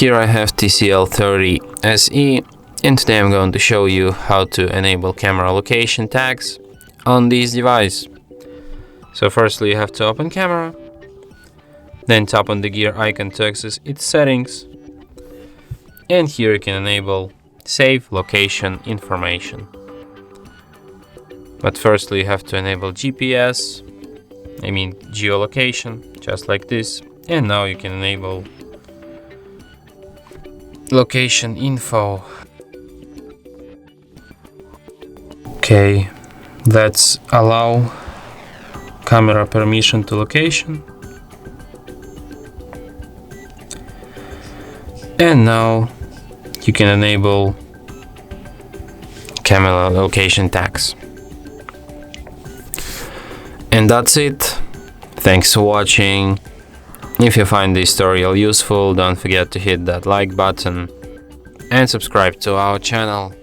Here I have TCL 30 SE, and today I'm going to show you how to enable camera location tags on this device. So firstly you have to open camera, then tap on the gear icon to access its settings, and here you can enable save location information. But firstly you have to enable GPS, geolocation, just like this, and now you can enable location info. Okay, let's allow camera permission to location. And now you can enable camera location tags. And that's it. Thanks for watching. If you find this tutorial useful, don't forget to hit that like button and subscribe to our channel.